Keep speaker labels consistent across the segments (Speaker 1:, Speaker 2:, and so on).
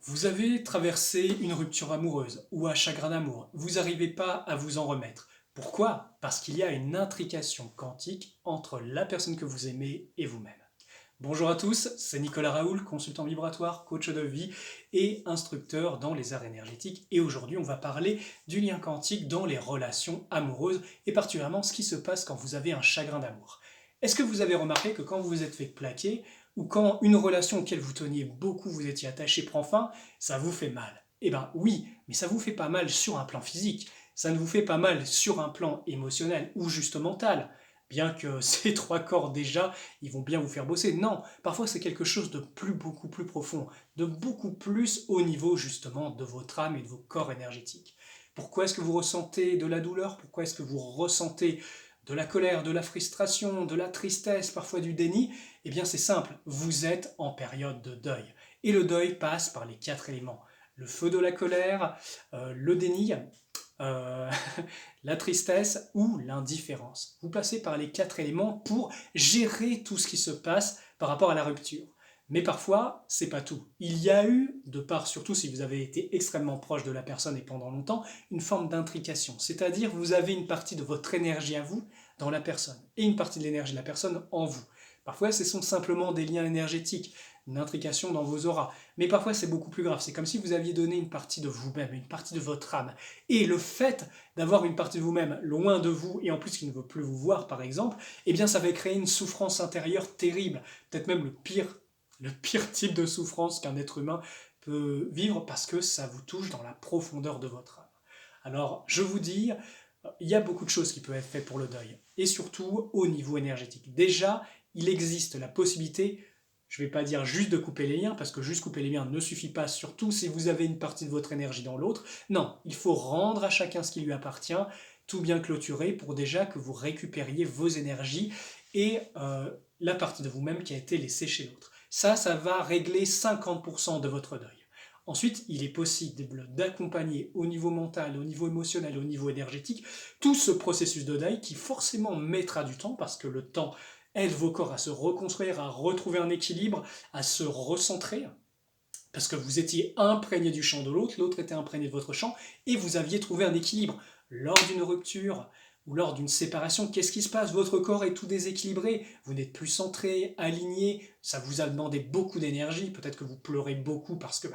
Speaker 1: Vous avez traversé une rupture amoureuse ou un chagrin d'amour, vous n'arrivez pas à vous en remettre. Pourquoi? Parce qu'il y a une intrication quantique entre la personne que vous aimez et vous-même. Bonjour à tous, c'est Nicolas Raoul, consultant vibratoire, coach de vie et instructeur dans les arts énergétiques. Et aujourd'hui, on va parler du lien quantique dans les relations amoureuses et particulièrement ce qui se passe quand vous avez un chagrin d'amour. Est-ce que vous avez remarqué que quand vous vous êtes fait plaquer ou quand une relation auquel vous teniez beaucoup, vous étiez attaché, prend fin, ça vous fait mal? Eh bien oui, mais ça vous fait pas mal sur un plan physique, ça ne vous fait pas mal sur un plan émotionnel ou juste mental, bien que ces trois corps déjà ils vont bien vous faire bosser. Non, parfois c'est quelque chose de beaucoup plus profond, de beaucoup plus au niveau justement de votre âme et de vos corps énergétiques. Pourquoi est-ce que vous ressentez de la douleur? Pourquoi est-ce que vous ressentez de la colère, de la frustration, de la tristesse, parfois du déni? Eh bien c'est simple, vous êtes en période de deuil. Et le deuil passe par les quatre éléments. Le feu de la colère, le déni, euh, la tristesse ou l'indifférence. Vous passez par les quatre éléments pour gérer tout ce qui se passe par rapport à la rupture. Mais parfois, c'est pas tout. Il y a eu, de part surtout si vous avez été extrêmement proche de la personne et pendant longtemps, une forme d'intrication. C'est-à-dire vous avez une partie de votre énergie à vous dans la personne et une partie de l'énergie de la personne en vous. Parfois, ce sont simplement des liens énergétiques, une intrication dans vos auras. Mais parfois, c'est beaucoup plus grave. C'est comme si vous aviez donné une partie de vous-même, une partie de votre âme. Et le fait d'avoir une partie de vous-même loin de vous et en plus qui ne veut plus vous voir, par exemple, eh bien, ça va créer une souffrance intérieure terrible. Peut-être même le pire type de souffrance qu'un être humain peut vivre parce que ça vous touche dans la profondeur de votre âme. Alors, je vous dis, il y a beaucoup de choses qui peuvent être faites pour le deuil, et surtout au niveau énergétique. Déjà, il existe la possibilité, je ne vais pas dire juste de couper les liens, parce que juste couper les liens ne suffit pas, surtout si vous avez une partie de votre énergie dans l'autre. Non, il faut rendre à chacun ce qui lui appartient, tout bien clôturer pour déjà que vous récupériez vos énergies et la partie de vous-même qui a été laissée chez l'autre. Ça va régler 50% de votre deuil. Ensuite, il est possible d'accompagner au niveau mental, au niveau émotionnel, au niveau énergétique, tout ce processus de deuil qui forcément mettra du temps parce que le temps aide vos corps à se reconstruire, à retrouver un équilibre, à se recentrer, parce que vous étiez imprégné du champ de l'autre, l'autre était imprégné de votre champ, et vous aviez trouvé un équilibre. Lors d'une rupture ou lors d'une séparation, qu'est-ce qui se passe? Votre corps est tout déséquilibré, vous n'êtes plus centré, aligné, ça vous a demandé beaucoup d'énergie, peut-être que vous pleurez beaucoup parce que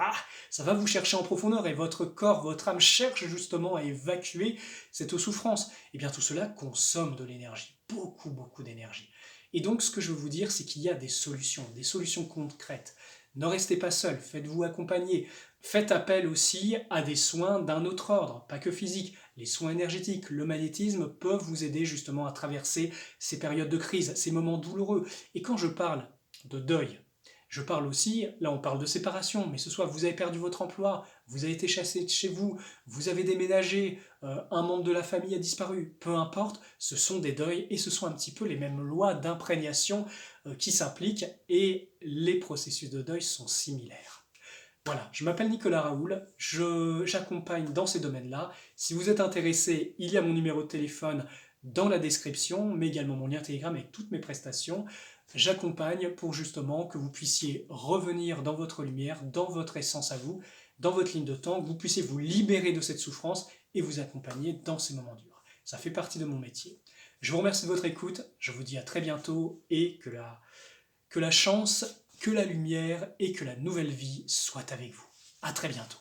Speaker 1: ça va vous chercher en profondeur et votre corps, votre âme cherche justement à évacuer cette souffrance. Et bien tout cela consomme de l'énergie, beaucoup d'énergie. Et donc ce que je veux vous dire, c'est qu'il y a des solutions concrètes. Ne restez pas seul, faites-vous accompagner. Faites appel aussi à des soins d'un autre ordre, pas que physique. Les soins énergétiques, le magnétisme peuvent vous aider justement à traverser ces périodes de crise, ces moments douloureux. Et quand je parle de deuil, je parle aussi, là on parle de séparation, mais ce soit vous avez perdu votre emploi, vous avez été chassé de chez vous, vous avez déménagé, un membre de la famille a disparu, peu importe, ce sont des deuils et ce sont un petit peu les mêmes lois d'imprégnation qui s'impliquent et les processus de deuil sont similaires. Voilà, je m'appelle Nicolas Raoul, j'accompagne dans ces domaines-là. Si vous êtes intéressé, il y a mon numéro de téléphone dans la description, mais également mon lien Telegram avec toutes mes prestations. J'accompagne pour justement que vous puissiez revenir dans votre lumière, dans votre essence à vous, dans votre ligne de temps, que vous puissiez vous libérer de cette souffrance et vous accompagner dans ces moments durs. Ça fait partie de mon métier. Je vous remercie de votre écoute, je vous dis à très bientôt et que la chance, que la lumière et que la nouvelle vie soient avec vous. À très bientôt.